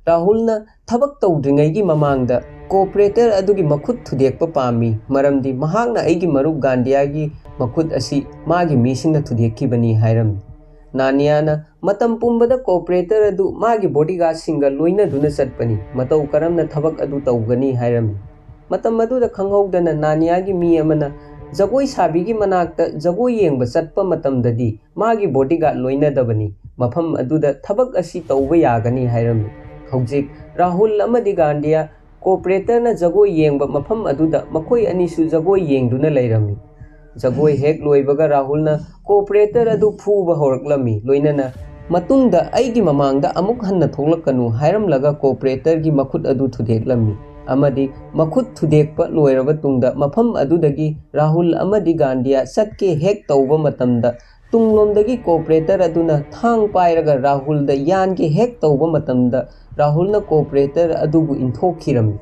ꯔꯥꯍꯨꯜꯅ ꯊꯕꯛ ꯇꯧꯗ꯭ꯔꯤꯉꯩꯒꯤ ꯃꯃꯥꯡꯗ ꯀꯣꯑꯣꯄꯔꯦꯇꯔ ꯑꯗꯨꯒꯤ ꯃꯈꯨꯠ ꯊꯨꯗꯦꯛꯄ ꯄꯥꯝꯃꯤ, ꯃꯔꯝꯗꯤ ꯃꯍꯥꯛꯅ ꯑꯩꯒꯤ ꯃꯔꯨꯞ ꯒꯥꯟꯙꯤꯌꯥꯒꯤ ꯃꯈꯨꯠ ꯑꯁꯤ ꯃꯥꯒꯤ ꯃꯤꯁꯤꯡꯅ ꯊꯨꯗꯦꯛꯈꯤꯕꯅꯤ ꯍꯥꯏꯔꯝꯃꯤ꯫ ꯅꯥꯅꯤꯌꯥꯅ ꯃꯇꯝ ꯄꯨꯝꯕꯗ ꯀꯣꯑꯣꯄꯔꯦꯇꯔ ꯑꯗꯨ ꯃꯥꯒꯤ ꯕꯣꯗꯤꯒꯥꯔꯗꯁꯤꯡꯒ ꯂꯣꯏꯅꯗꯨꯅ ꯆꯠꯄꯅꯤ, ꯃꯇꯧ ꯀꯔꯝꯅ ꯊꯕꯛ ꯑꯗꯨ ꯇꯧꯒꯅꯤ ꯍꯥꯏꯔꯝꯃꯤ꯫ ꯃꯇꯝ ꯑꯗꯨꯗ ꯈꯪꯍꯧꯗꯅ ꯅꯥꯅꯤꯌꯥꯒꯤ ꯃꯤ ꯑꯃꯅ ꯖꯒꯣꯏ ꯁꯥꯕꯤꯒꯤ ꯃꯅꯥꯛꯇ ꯖꯒꯣꯏ ꯌꯦꯡꯕ ꯆꯠꯄ ꯃꯇꯝꯗꯗꯤ ꯃꯥꯒꯤ ꯕꯣꯗꯤꯒꯥꯔꯗ ꯂꯣꯏꯅꯗꯕꯅꯤ, ꯃꯐꯝ ꯑꯗꯨꯗ ꯊꯕꯛ ꯑꯁꯤ ꯇꯧꯕ ꯌꯥꯒꯅꯤ ꯍꯥꯏꯔꯝꯃꯤ꯫ ꯍꯧꯖꯤꯛ ꯔꯥꯍꯨꯜ ꯑꯃꯗꯤ ꯒꯥꯟꯙꯤꯌꯥ ꯀꯣꯑꯣꯄꯔꯦꯇꯔꯅ ꯖꯒꯣꯏ ꯌꯦꯡꯕ ꯃꯐꯝ ꯑꯗꯨꯗ ꯃꯈꯣꯏ ꯑꯅꯤꯁꯨ ꯖꯒꯣꯏ ꯌꯦꯡꯗꯨꯅ ꯂꯩꯔꯝꯃꯤ꯫ ꯖꯒꯣꯏ ꯍꯦꯛ ꯂꯣꯏꯕꯒ ꯔꯥꯍꯨꯜꯅ ꯀꯣꯑꯣꯄꯔꯦꯇꯔ ꯑꯗꯨ ꯐꯨꯕ ꯍꯧꯔꯛꯂꯝꯃꯤ, ꯂꯣꯏꯅꯅ ꯃꯇꯨꯡꯗ ꯑꯩꯒꯤ ꯃꯃꯥꯡꯗ ꯑꯃꯨꯛ ꯍꯟꯅ ꯊꯣꯛꯂꯛꯀꯅꯨ ꯍꯥꯏꯔꯝꯂꯒ ꯀꯣꯑꯣꯄꯔꯦꯇꯔꯒꯤ ꯃꯈꯨꯠ ꯑꯗꯨ ꯊꯨꯗꯦꯛꯂꯝꯃꯤ꯫ ꯑꯃꯗꯤ ꯃꯈꯨꯠ ꯊꯨꯗꯦꯛꯄ ꯂꯣꯏꯔꯕ ꯇꯨꯡꯗ ꯃꯐꯝ ꯑꯗꯨꯗꯒꯤ ꯔꯥꯍꯨꯜ ꯑꯃꯗꯤ ꯒꯥꯟꯙꯤꯌꯥ ꯆꯠꯀꯦ ꯍꯦꯛ ꯇꯧꯕ ꯃꯇꯝꯗ ꯇꯨꯡꯂꯣꯝꯗꯒꯤ ꯀꯣꯑꯣꯄꯔꯦꯇꯔ ꯑꯗꯨꯅ ꯊꯥꯡ ꯄꯥꯏꯔꯒ ꯔꯥꯍꯨꯜꯗ ꯌꯥꯟꯒꯦ ꯍꯦꯛ ꯇꯧꯕ ꯃꯇꯝꯗ ꯔꯥꯍꯨꯜꯅ ꯀꯣꯑꯣꯄꯔꯦꯇꯔ ꯑꯗꯨꯕꯨ ꯏꯟꯊꯣꯛꯈꯤꯔꯝꯃꯤ꯫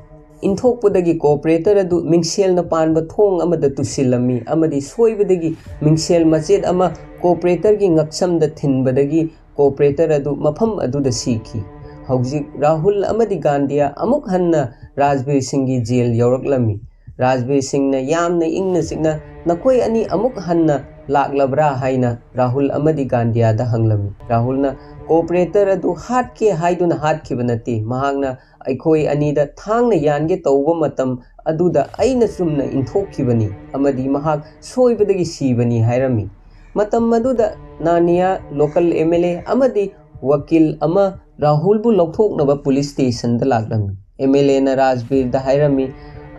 ꯏꯟꯊꯣꯛꯄꯗꯒꯤ ꯀꯣꯑꯣꯄꯔꯦꯇꯔ ꯑꯗꯨ ꯃꯤꯡꯁꯦꯜꯅ ꯄꯥꯟꯕ ꯊꯣꯡ ꯑꯃꯗ ꯇꯨꯁꯤꯜꯂꯝꯃꯤ ꯑꯃꯗꯤ ꯁꯣꯏꯕꯗꯒꯤ ꯃꯤꯡꯁꯦꯜ ꯃꯆꯦꯠ ꯑꯃ ꯀꯣꯑꯣꯄꯔꯦꯇꯔꯒꯤ ꯉꯛꯁꯝꯗ ꯊꯤꯟꯕꯗꯒꯤ ꯀꯣꯑꯣꯄꯔꯦꯇꯔ ꯑꯗꯨ ꯃꯐꯝ ꯑꯗꯨꯗ ꯁꯤꯈꯤ꯫ ꯍꯧꯖꯤꯛ ꯔꯥꯍꯨꯜ ꯑꯃꯗꯤ ꯒꯥꯟꯙꯤꯌꯥ ꯑꯃꯨꯛ ꯍꯟꯅ ꯔꯥꯖꯕꯤꯔ ꯁꯤꯡꯒꯤ ꯖꯦꯜ ꯌꯧꯔꯛꯂꯝꯃꯤ꯫ ꯔꯥꯖꯕꯤꯔ ꯁꯤꯡꯅ ꯌꯥꯝꯅ ꯏꯪꯅ ꯆꯤꯛꯅ ꯅꯈꯣꯏ ꯑꯅꯤ ꯑꯃꯨꯛ ꯍꯟꯅ ꯂꯥꯛꯂꯕ꯭ꯔꯥ ꯍꯥꯏꯅ ꯔꯥꯍꯨꯜ ꯑꯃꯗꯤ ꯒꯥꯟꯙꯤꯌꯥꯗ ꯍꯪꯂꯝꯃꯤ꯫ ꯔꯥꯍꯨꯜꯅ ꯀꯣꯑꯣꯄꯔꯦꯇꯔ ꯑꯗꯨ ꯍꯥꯠꯀꯦ ꯍꯥꯏꯗꯨꯅ ꯍꯥꯠꯈꯤꯕ ꯅꯠꯇꯦ, ꯃꯍꯥꯛꯅ ꯑꯩꯈꯣꯏ ꯑꯅꯤꯗ ꯊꯥꯡꯅ ꯌꯥꯟꯒꯦ ꯇꯧꯕ ꯃꯇꯝ ꯑꯗꯨꯗ ꯑꯩꯅ ꯆꯨꯝꯅ ꯏꯟꯊꯣꯛꯈꯤꯕꯅꯤ ꯑꯃꯗꯤ ꯃꯍꯥꯛ ꯁꯣꯏꯕꯗꯒꯤ ꯁꯤꯕꯅꯤ ꯍꯥꯏꯔꯝꯃꯤ꯫ ꯃꯇꯝ ꯑꯗꯨꯗ ꯅꯥꯅꯤꯌꯥ ꯂꯣꯀꯦꯜ MLA ꯑꯃꯗꯤ ꯋꯀꯤꯜ ꯑꯃ ꯔꯥꯍꯨꯜꯕꯨ ꯂꯧꯊꯣꯛꯅꯕ ꯄꯨꯂꯤꯁ ꯁ꯭ꯇꯦꯁꯟꯗ ꯂꯥꯛꯂꯝꯃꯤ꯫ MLAꯅ ꯔꯥꯖꯕꯤꯔꯗ ꯍꯥꯏꯔꯝꯃꯤ,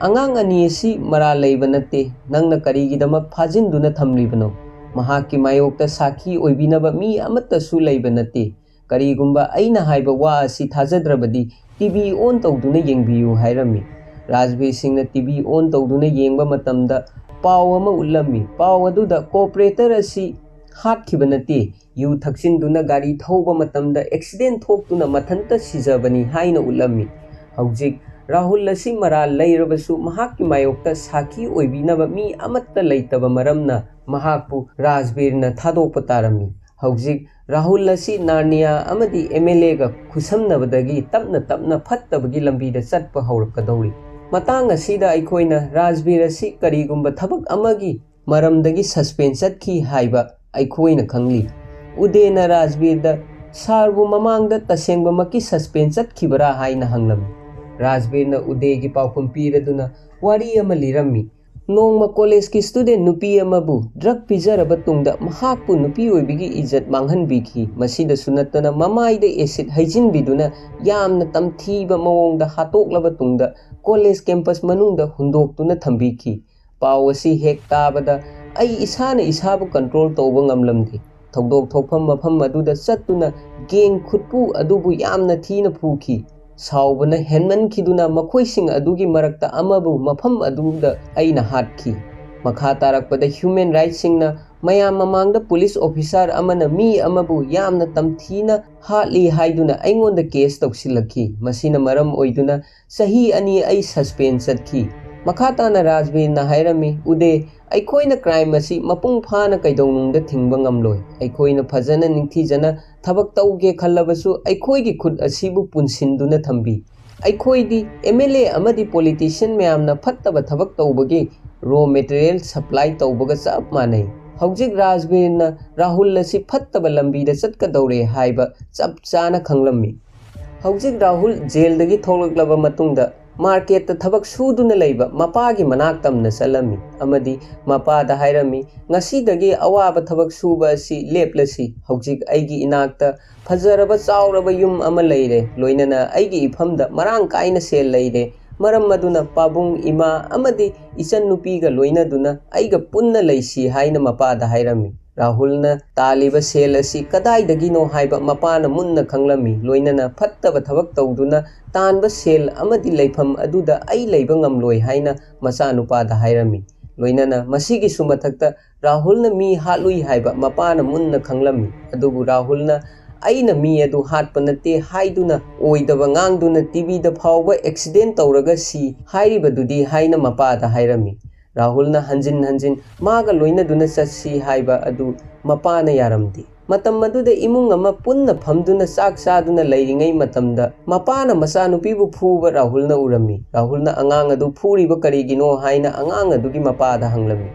ꯑꯉꯥꯡ ꯑꯅꯤ ꯑꯁꯤ ꯃꯔꯥꯜ ꯂꯩꯕ ꯅꯠꯇꯦ, ꯅꯪꯅ ꯀꯔꯤꯒꯤꯗꯃꯛ ꯐꯥꯖꯤꯟꯗꯨꯅ ꯊꯝꯂꯤꯕꯅꯣ? ꯃꯍꯥꯛꯀꯤ ꯃꯥꯌꯣꯛꯇ ꯁꯥꯈꯤ ꯑꯣꯏꯕꯤꯅꯕ ꯃꯤ ꯑꯃꯠꯇꯁꯨ ꯂꯩꯕ ꯅꯠꯇꯦ꯫ ꯀꯔꯤꯒꯨꯝꯕ ꯑꯩꯅ ꯍꯥꯏꯕ ꯋꯥ ꯑꯁꯤ ꯊꯥꯖꯗ꯭ꯔꯕꯗꯤ TV ꯑꯣꯟ ꯇꯧꯗꯨꯅ ꯌꯦꯡꯕꯤꯌꯨ ꯍꯥꯏꯔꯝꯃꯤ꯫ ꯔꯥꯖꯕꯤꯔ ꯁꯤꯡꯅ TV ꯑꯣꯟ ꯇꯧꯗꯨꯅ ꯌꯦꯡꯕ ꯃꯇꯝꯗ ꯄꯥꯎ ꯑꯃ ꯎꯠꯂꯝꯃꯤ꯫ ꯄꯥꯎ ꯑꯗꯨꯗ ꯀꯣꯑꯣꯄꯔꯦꯇꯔ ꯑꯁꯤ ꯍꯥꯠꯈꯤꯕ ꯅꯠꯇꯦ, ꯌꯨ ꯊꯛꯆꯤꯟꯗꯨꯅ ꯒꯥꯔꯤ ꯊꯧꯕ ꯃꯇꯝꯗ ꯑꯦꯛꯁꯤꯗꯦꯟ ꯊꯣꯛꯇꯨꯅ ꯃꯊꯟꯇ ꯁꯤꯖꯕꯅꯤ ꯍꯥꯏꯅ ꯎꯠꯂꯝꯃꯤ꯫ ꯍꯧꯖꯤꯛ ꯔꯥꯍꯨꯜ ꯑꯁꯤ ꯃꯔꯥꯜ ꯂꯩꯔꯕꯁꯨ ꯃꯍꯥꯛꯀꯤ ꯃꯥꯌꯣꯛꯇ ꯁꯥꯈꯤ ꯑꯣꯏꯕꯤꯅꯕ ꯃꯤ ꯑꯃꯠꯇ ꯂꯩꯇꯕ ꯃꯔꯝꯅ ꯃꯍꯥꯛꯄꯨ ꯔꯥꯖꯕꯤꯔꯅ ꯊꯥꯗꯣꯛꯄ ꯇꯥꯔꯝꯃꯤ꯫ ꯍꯧꯖꯤꯛ ꯔꯥꯍꯨꯜ ꯑꯁꯤ ꯅꯥꯅꯤꯌꯥ ꯑꯃꯗꯤ MLAꯒ ꯈꯨꯠꯁꯝꯅꯕꯗꯒꯤ ꯇꯞꯅ ꯇꯞꯅ ꯐꯠꯇꯕꯒꯤ ꯂꯝꯕꯤꯗ ꯆꯠꯄ ꯍꯧꯔꯛꯀꯗꯧꯔꯤ꯫ ꯃꯇꯥꯡ ꯑꯁꯤꯗ ꯑꯩꯈꯣꯏꯅ ꯔꯥꯖꯕꯤꯔ ꯑꯁꯤ ꯀꯔꯤꯒꯨꯝꯕ ꯊꯕꯛ ꯑꯃꯒꯤ मरमदगी सस्पेंस चटखी हाइबा अखोइना खंगली उदयना राजवीरदा सारबु ममांगदा तसेंगबमकी सस्पेंस चटखिबरा हाइना हंगलमी राजवीरना उदयगी पाउखुम पीरदुना वारी अमा लिरम्मी नोंमा कॉलेज की स्टूडेंट नुपी अमाबु ड्रग पिजरबा तुंगदा महाकपु नुपी ओइबिगी इज्जत मांगहनबीखी मसीदसु नत्तना ममाइदा एसिड हैजिनबिदुना यामना तमथीबा मवोंगदा हातोकलबा तुंगदा कॉलेज कैंपस मनुंगदा हुंदोक्तुना थंबीखी पाव असी हेक ताबदा आई इसाना इसाबु कंट्रोल तौबा ngamlamdi थौदोक थोफम मफम अदुदा चत्तुना गेंग खुटपु अदुबु यामना थीना फूखी साउबना हेनमनखिदुना मखोइसिंग अदुगी मरक्ता अमबु मफम अदुदा अइना हाटखी मखा तारकपदा ह्यूमन राइट्स सिंगना मयाम ममांगदा पुलिस ऑफिसर अमना मी अमबु यामना तमथीना हाटली हाइदुना अइंगोंदा केस तौसिलखी मसीना मरम ओइदुना सही अनि अइ सस्पेंस चटखी मखा ताना राजवीरना हाइरमी उदे अखोइना क्राइम असी मपुंग फाना कैदौनुंगदा थिंगबा ngamloi अखोइना फजना निंगथीजना थबक तौगे खल्लबसु अखोइगी खुद असीबु पुनसिंदुना थंबी अखोइदी एमएलए अमदी पॉलिटिशियन मयामना फत्तबा थबक तौबगी रॉ मटेरियल सप्लाई तौबगा चप मानै हौजिक राजवीरना राहुल असी फत्तबा लंबीदा चटकदौरे हाइबा चप चाना खंगलम्मी हौजिक राहुल जेलदगी थोलक्लबा मतुंगदा मार्केट थबक सूदुना लैबा मपागी मनाक्तमना चलमी अमदी मपादा हाइरमी ngasiदगी अवाबा थबक सूबा असि लेपलसी हौजिक अइगी इनाक्ता फजरबा चाउरबा युम अमा लैरे लोइनना अइगी इफमदा मरांग काइना सेल लैरे मरम मदुना पाबुंग इमा अमदी इचन नुपीगा लोइनदुना अइगा पुन्ना लैसी हाइना मपादा हाइरमी राहुलना तालिबा सेल असि कदाइदगिनो हाइबा मपाना मुन्ना खंगलमी लोइनना फत्तबा थबक तौदुना तानबा सेल अमदी लैफम अदुदा अइ लैबा ngamloi हाइना मचानुपादा हाइरमी लोइनना मसीगी सुमथक्ता राहुलना मी हालुई हाइबा मपाना मुन्ना खंगलमी अदुबु राहुलना अइना मी अदु हाटपा नते हाइदुना ओइदबा ngang टीवीदा फावबा एक्सीडेंट तौरगा सी हाइरिबदुदी हाइना मपादा हाइरमी राहुलना हंजिन हंजिन मागा लोइनदुना चसी हाइबा अदु मपाना यारमदी मतम मदुदा इमुंग अमा पुन्ना फमदुना चाक चादुना लैरिङै मतमदा मपाना मचानुपीबु फूबा राहुलना उरमी राहुलना अंगांग अदु फूरिबा करिगिनो हाइना अंगांग अदुगी मपादा हंगलमी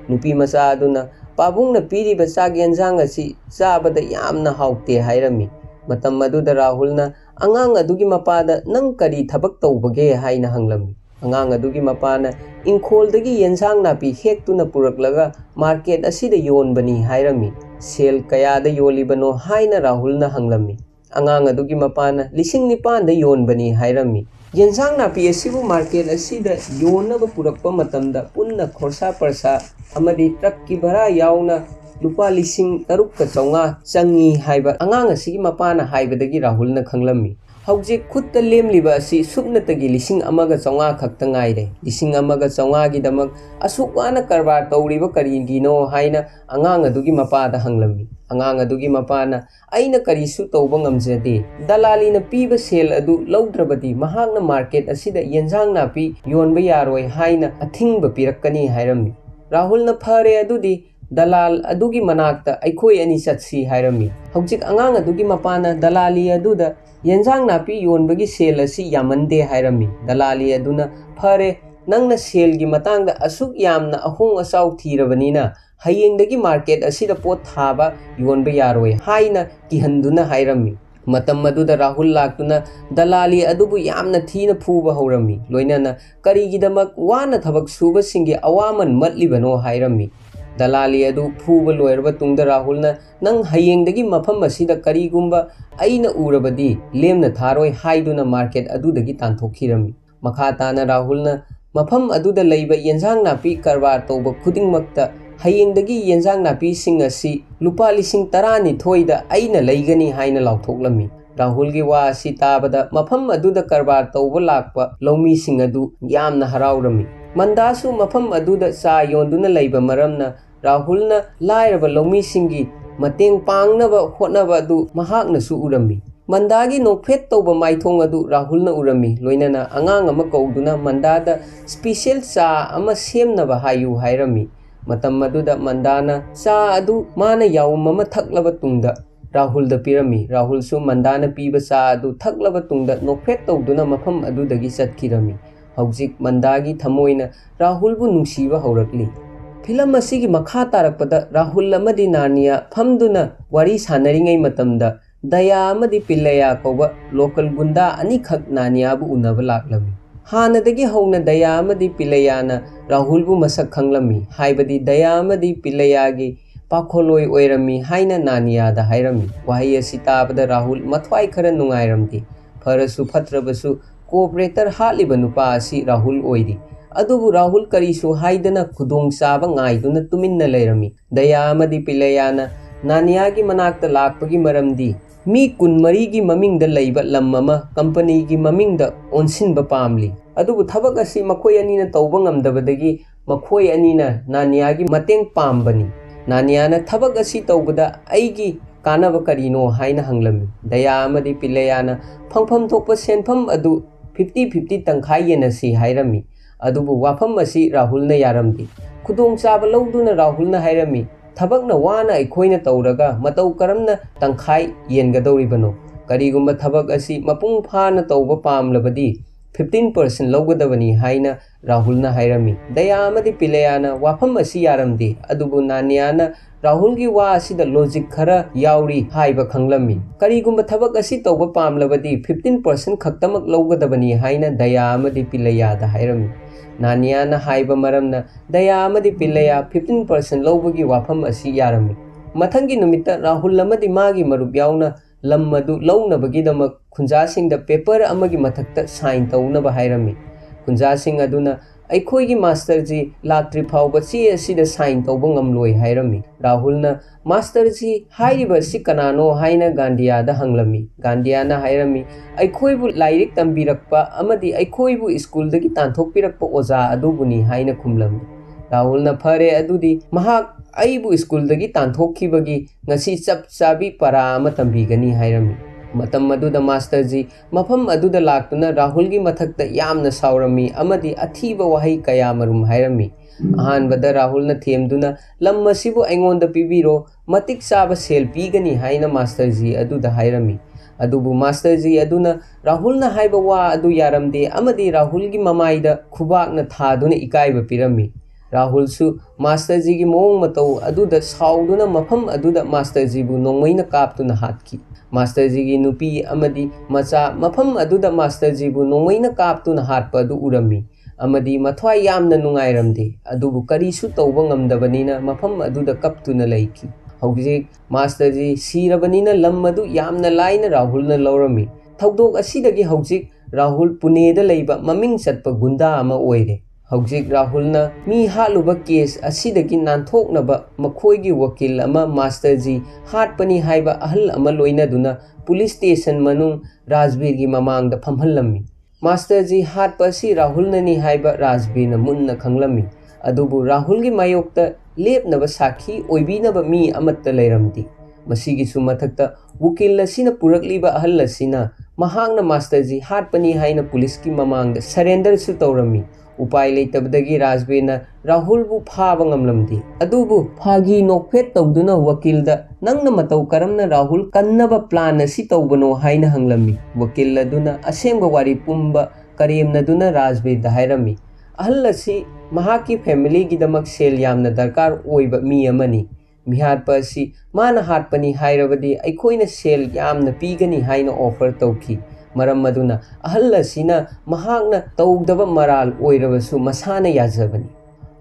नुपी मचा अदुना पाबुंगना पीरिबा चाक येंजांग असि चाबदा यामना हाउते हाइरमी मतम मदुदा राहुलना अंगांग अदुगी मपादा नंग करी थबक तौबगे हाइना हंगलमी अंगांग अदुगी मपाना इंखोलदगी येंजांग नापी हेक्तुना पुरकलगा मार्केट असिदा योनबनी हाइरमी सेल कयादा योलिबनो हाइना राहुलना हंगलमी अंगांग अदुगी मपाना लिसिंग निपानदा योनबनी हाइरमी येंजांग नापी असिबु मार्केट असिदा योनबा पुरकपा मतमदा पुन्ना खोरसा परसा अमदी ट्रक की भरा याउना लुपा लिसिंग तरुक का चौंगा चंगी हाइबा अंगांग असिगी मपाना हाइबदगी राहुलना खंगलमी हौजिक खुद लेमलिबा असि सुपनतगी लिसिंग अमगा चौंगा खक्ता ngaire लिसिंग अमगा चौंगा गिदमक असुक वाना करबार तौरिबा करिगिनो हाइना अंगांग अदुगी मपादा हंगलमी अंगांग अदुगी मपाना अइना करिसु तौबा ngamjade दलालीना पीबा सेल अदु लौद्रबदी महागना मार्केट असिदा येंजांग नापी योनबा यारोय हाइना अथिंगबा पिरक्कनी हाइरमी राहुलना फरे अदुदी दलाल अदुगी मनाक्ता अखोय अनि चटसी हाइरमी हौजिक अंगांग अदुगी मपाना दलाली अदुदा येंजांग नापी योनबगी सेल असि यामंदे हाइरमी दलाली अदुना फरे नंगना सेलगी मतांगदा असुक यामना अहोंग असाउ थीरबनीना हयेंगदगी मार्केट असिदा पोत थाबा योनबा यारोय हाइना किहंदुना हाइरमी मतम मदुदा राहुल लाक्तुना दलाली अदुबु यामना थीना फूबा हौरमी लोइनना करिगिदमक वाना थबक सूबा सिंगे अवामन मतलिबनो हाइरमी दलाली अदु फूबा लोयरबा तुंगदा राहुलना नंग हयेंगदगी मफम असिदा करिगुंबा अइना उरबदी लेमना थारोय हाइदुना मार्केट अदुदगी तांथोखिरमी मखा ताना राहुलना मफम अदुदा लैबा येंजांग नापी करबार तौबा खुदिंगमक्ता हयेंगदगी येंजांग नापी सिंग असि लुपा लिसिंग 12 दा अइना लैगनी हाइना लाउथोक्लमी राहुलगी वा असि ताबदा मफम अदुदा करबार तौबा लाक्पा लौमी सिंग अदु यामना हराउरमी मंदासु मफम अदुदा चा योंदुना लैबा मरमना राहुलना लायरबा लौमी सिंगी मतेंग पांगनबा होटनबा अदु महाकनसु उरमी मंदागी नोफेट तौबा माइथोंग अदु राहुलना उरमी लोइनना अंगांग अमा कौदुना मंदादा स्पेशल चा अमा सेमनबा हायु हाइरमी मतम मदुदा मंदाना चा अदु माना याउम अमा थक्लबा तुंगदा राहुलदा पिरमी राहुलसु मंदाना पीबा चा अदु थक्लबा तुंगदा नोफेट तौदुना मफम अदुदगी चटखिरमी हौजिक मंदागी थमोइना राहुलबु नुंसीबा हौरकली फिल्म असिगी मखा तारकपदा राहुल अमदी नानिया फमदुना वारी सानरिंगै मतमदा दया अमदी पिल्लया कौबा लोकल गुंडा अनिखक नानियाबु उनबा लाक्लमी। हानदगी हौना दया अमदी पिल्लयाना राहुलबु मसक खंगलमी हाइबदी दया अमदी पिल्लयागी पाखोलोय ओइरमी हाइना नानियादा हाइरमी। वाही असि ताबदा राहुल मथ्वाई खरा नुंगाइरमदी फरसु फत्रबसु कोऑपरेटर हालिबा नुपा असि राहुल ओइरी। अदुबु राहुल करीसु हाइदना खुदोंग चाबा ngaiduna tuminna leirami। दया अमदी पिल्लयाना नानियागी मनाक्ता लाक्पगी मरमदी मी कुनमरीगी ममिंगदा लैबा लम अमा कंपनीगी ममिंगदा ओनसिनबा पामली। अदुबु थबक असि मखोय अनिना तौबा ngamdabadagi मखोय अनिना नानियागी मतेंग पामबनी। नानियाना थबक असि तौबदा अइगी कानबा करीनो हाइना हंगलमी। दया अमदी पिल्लयाना फंगफम थोकपा सेनफम अदु 50-50 तंखाई येनसी हाइरमी। अदुबु वाफम असि राहुलना यारमदी। खुदोंग चाबा लौदुना राहुलना हाइरमी थबकना वाना अखोइना तौरगा मतौ करमना तंखाई येनगदौरिबनो। करीगुंबा थबक असि मपुंग फाना तौबा पामलबदी 15% लौगदबनी हाइना राहुलना हाइरमी। दया अमदी पिल्लयाना वाफम असि यारमदी। अदुबु नानियाना राहुलगी वा असिदा लॉजिक खरा याउरी हाइबा खंगलमी। करीगुंबा थबक असि तौबा पामलबदी 15% खक्तमक लौगदबनी हाइना दया अमदी पिल्लयादा हाइरमी। नानियाना हाइबा मरमना दया अमदी पिल्लया 15% लौबगी वाफम असि यारमी। मथंगी नुमित्ता राहुल अमदी मागी मरुप याउना लम अदु लौनबगीदमक खुंजासिंगदा पेपर अमगी मथक्ता साइन तौनबा हाइरमी। खुंजासिंग अदुना अखोइगी मास्टर जी लाक्ट्रि फाउबा चे असिदा साइन तौबा ngamloi हाइरमी। राहुलना मास्टर जी हाइरिबा असि कनानो हाइना गांडियादा हंगलमी। गांडियाना हाइरमी अखोइबु लाइरिक तंबिरक्पा अमदी अखोइबु स्कूलदगी तांथोकपिरक्पा ओजा अदुबुनी हाइना खुमलमी। राहुलना फरे अदुदी महाक अइबु स्कूलदगी तांथोकखिबगी ngasi चप चाबी परा अमा तंबिगनी हाइरमी। मतम मदुदा मास्टर जी मफम अदुदा लाक्तुना राहुलगी मथक्ता यामना साउरमी अमदी अथीबा वहाई कया मरुम हाइरमी। अहानबदा राहुलना थेमदुना लम असिबु अइंगोंदा पिबिरो मतिक चाबा सेल पीगनी हाइना मास्टर जी अदुदा हाइरमी। अदुबु मास्टर जी अदुना राहुलना हाइबा वा अदु यारमदे अमदी राहुलगी ममाइदा खुबाकना थादुना इकाइबा पिरमी। राहुलसु मास्टर जी की मोंग मतौ अदुदा साउदुना मफम अदुदा मास्टर जीबु नोंमैना कापतुना हातकी। मास्टर जी की नुपी अमदी मचा मफम अदुदा मास्टर जीबु नोंमैना कापतुना हातपा अदु उरमी। अमदी मथ्वाई यामना नुंगाइरमदे अदुबु करीसु तौबा ngamdabaniना मफम अदुदा कपतुना लैकी। हौजिक मास्टर जी सीरबनिना लम अदु यामना लाइना राहुलना लौरमी। थौदोक असिदगी हौजिक राहुल पुनेदा लैबा ममिंग चटपा गुंडा अमा ओइरे। हौजिक राहुलना मी हालुबा केस असिदगी नानथोकनबा मखोइगी वकील अमा मास्टर जी हाटपनी हाइबा अहल अमा लोइनदुना पुलिस स्टेशन मनुंग राजबीरगी ममांगदा फमहल्लमी। मास्टर जी हाटपा असि राहुलननी हाइबा राजबीरना मुन्ना खंगलमी। अदुबु राहुलगी मायोक्ता लेपनबा साखी ओइबीनबा मी अमत्ता लैरमदी। मसिगिसु मथक्ता वकील असिना पुरकलिबा अहल असिना महांगना मास्टर जी हाटपनी हाइना पुलिसकी ममांगदा सरेंडरसु तौरमी। उपाय लेतबदगी राजबीरना राहुलबु फाबा ngamlamdi। अदुबु फागी नोकफेट तौदुना वकीलदा नंगना मतौ करमना राहुल कन्नबा प्लान असि तौबनो हाइना हंगलमी। वकील अदुना असेंबा वारी पुंबा करेमनदुना राजबीरदा हाइरमी। अहल असि महाकी फैमिलीगिदमक सेल यामना दरकार ओइबा मी अमनी। मिहाटपा असि माना हाटपनी हाइरबदी अखोइना सेल यामना पीगनी हाइना ऑफर तौखी। मरम अदुना अहल असिना महाकना तौदबा मराल ओइरबसु मसाना याजबनी।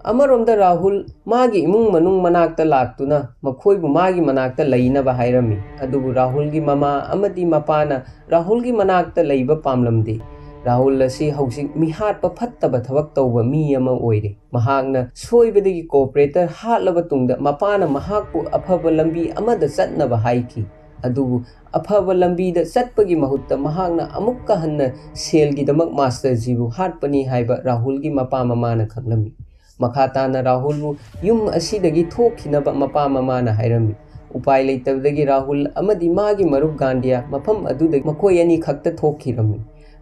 अमरोमदा राहुल मागी इमुंग मनुंग मनाक्ता लाक्तुना मखोइबु मागी मनाक्ता लैनबा हाइरमी। अदुबु राहुलगी ममा अमदी मपाना राहुलगी मनाक्ता लैबा पामलमदे। राहुल असि हौजिक मिहाटपा फत्तबा थबक तौबा मी अमा ओइरे। महाकना सोइबदगी कोऑपरेटर हाटलबा तुंगदा मपाना महाकपु अफबा लंबी अमदा चटनबा हाइकी। अदुबु अफबा लंबीदा चटपगी महुत्ता महाकना अमुक्का हन्ना सेलगिदमक मास्टर जीबु हाटपनी हाइबा राहुलगी मपा ममाना खंगलमी। मखाताना राहुलबु युम असिदगी थोखिनबा मपा ममाना हाइरमी। उपाय लेतबदगी राहुल अमदी मागी मरुप गांडिया मफम अदुदगी मखोय अनी खक्ता थोखिरमी।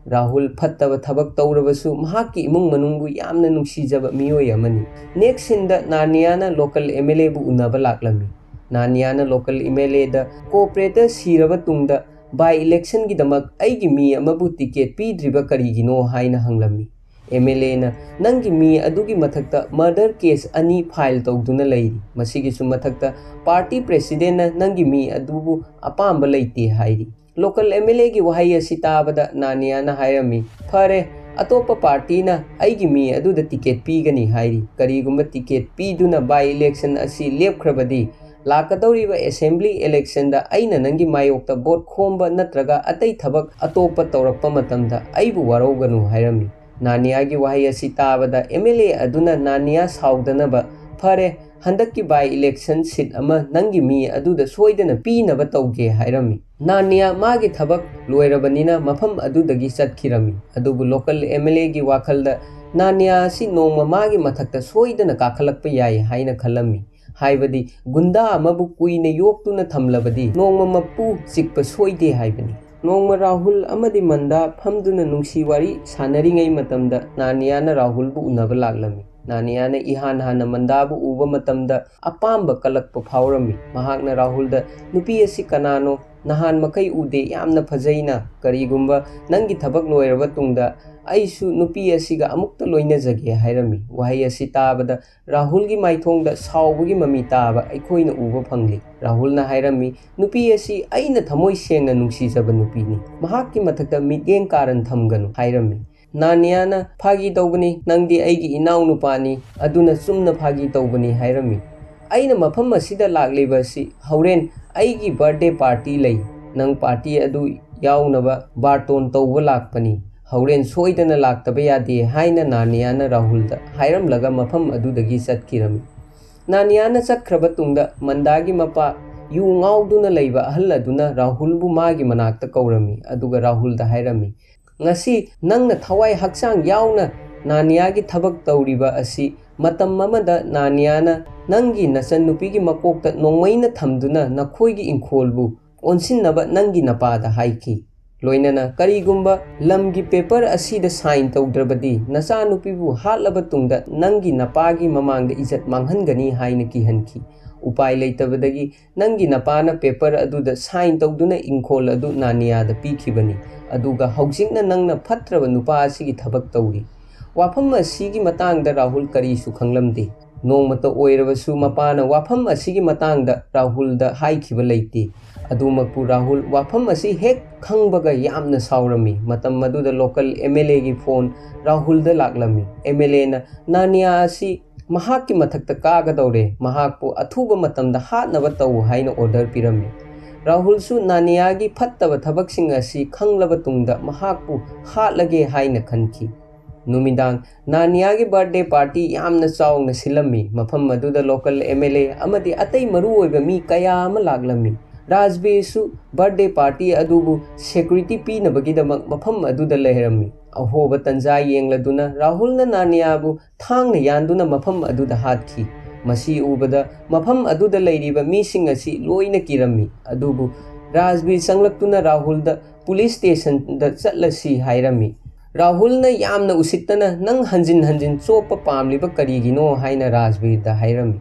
राहुल फत्तबा थबक तौरबसु महाकी इमुंग मनुंगबु यामना नुंसीजबा मियोय अमनी। नेक्स्ट सिंदा नानियाना लोकल एमएलए बु उनबा लाक्लमी। नानियाना लोकल एमएलए दा कोऑपरेटर सीरबा तुंगदा बाय इलेक्शन गिदमक अइगी मी अमबु टिकेट पीद्रिबा करीगिनो हाइना हंगलमी। MLA nangi mi adugi mathakta murder case ani file tawduna leiri masigi su mathakta party president nangi mi adubu apamba leiti hairi local MLA gi wahai asi tabada Nania na hairami phare atopa party na aigi mi aduda ticket pigani hairi karigumba ticket piduna by election asi lepkhrabadi lakadoriba assembly election da aina nangi mayokta vote khomba natraga atai thabak atopa tawrakpa matamda aibu waroganu hairami Nania gi wahai asi tabada MLA aduna Nania saudanaba phare handakki by election seat ama nangi mi aduda soidana pinaba tawge hairami Nania magi thabak loirabanina mafam adudagi chatkirami adubu local MLA gi wakhalda Nania si nongma magi mathakta soidana kakhalakpa yai haina khalami haibadi gunda amabu kuine yoktuna thamlabadi nongma mapu chikpa soide haibani Nongma Rahul amadi Manda phamduna nungsi wari sanaringai matamda Nania na Rahul bu unaba laglami Nania na ihan hana Manda bu uba matamda apamba kalakpa phawrami mahakna Rahul da nupi asi kanano nahan makai ude yamna phajaina karigumba nangi thabak loiraba tungda aisu nupi asiga amukta loina jage hairami wahai asi tabada Rahul gi maithongda saubugi mami taba aikhoina uba phangli Rahul na hairami nupi asi aina thamoi sengna nungsi jaba nupi ni mahakki mathakta mitgeng karan thamganu hairami Nania na phagi tawbani nangdi aigi inau nupani aduna sumna phagi tawbani hairami aina mafam asida lagliba si hauren aigi birthday party lei nang party adu yaunaba barton tawba lakpani hauren soidana laktaba yade haina Nania na Rahul da hairam laga mafam adudagi chatkirami Nania na chakhraba tungda Mandagi mapa yu ngauduna leiba ahal aduna Rahul bu magi manakta kaurami aduga Rahul da hairami ngasi nangna thawai hakchang yauna Nania gi thabak tawriba asi matam mamada Nania na nangi nasan nupi gi makokta nongmaina thamduna nakhoi gi inkolbu onsinnaba nangi napada haiki loinana karigumba lamgi paper asida sign tawdrabadi nacha nupi bu hatlaba tungda nangi napagi mamangda ijat manghangani haina ki hanki upai leitabadagi nangi napana paper aduda sign tawduna inkol adu Nania da pikhibani aduga haujingna nangna phatraba nupa asigi thabak tawri wafam asigi matangda Rahul kari su khanglamde nongmata oirabasu mapana wafam asigi matangda Rahul da haikhiba leite adumakpu Rahul wafam asi hek khangbaga yamna saurami matam maduda local MLA gi phone Rahul da laklami MLA na Nania asi mahakki mathakta kagadawre mahakpu athuba matamda hatnaba taw haina order pirami Rahul su Nania gi phattaba thabaksing asi khanglaba tungda mahakpu hatlage haina khanki numidang Nania gi birthday party yamna chawna silami mafam maduda local MLA amadi atai maru oiba mi kaya ama laglami Rajbir su birthday party adubu security pinabagidamak mafam aduda leherami ahoba tanja yengladuna Rahul na Nania bu thangna yanduna mafam aduda hatkhi masi ubada mafam aduda leiriba mising asi loina kirami adubu Rajbir sanglaktuna Rahul da police station da chatlasi hairami Rahul na yamna usittana nang hanjin chopa pamliba karigino haina Rajbir da hairami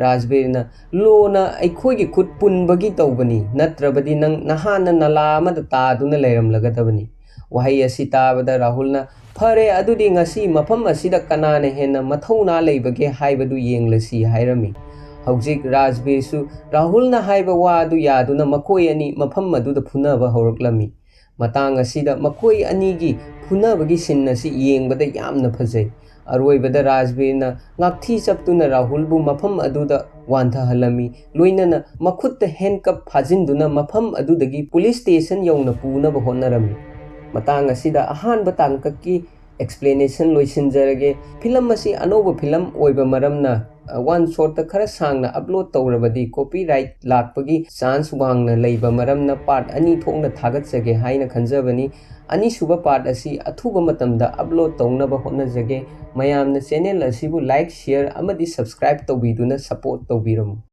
Rajbir na lo na aikhoi gi khut punbagi tawbani natrabadi nang nahana nala amada taduna leiramlagadabani wahai asi tabada Rahul na phare adudi ngasi mafam asida kanana hena mathauna leibage haibadu yenglasi hairami haujik Rajbir su Rahul na haiba wa adu yaduna makoi ani mafam aduda phunaba horoklami matang asida makoi ani gi phunabagi sin asi yengbada yamna phajai aroibada Rajbir na ngakthi chaptuna Rahul bu mafam aduda wantha halami loinana makhutta handcuff phajinduna mafam adudagi police station yawna puna ba honarami matang asida ahanba tangkaki explanation loisinjarage film asi anoba film oiba maramna one shot ta khara sangna upload tawrabadi copyright lakpagi chance wangna leiba maramna part ani thokna thagatjage haina khanjabani ani suba part asi athuba matamda upload tawnaba hotnajage mayamna channel asibu like share amadi subscribe tawbiduna support tawbiramu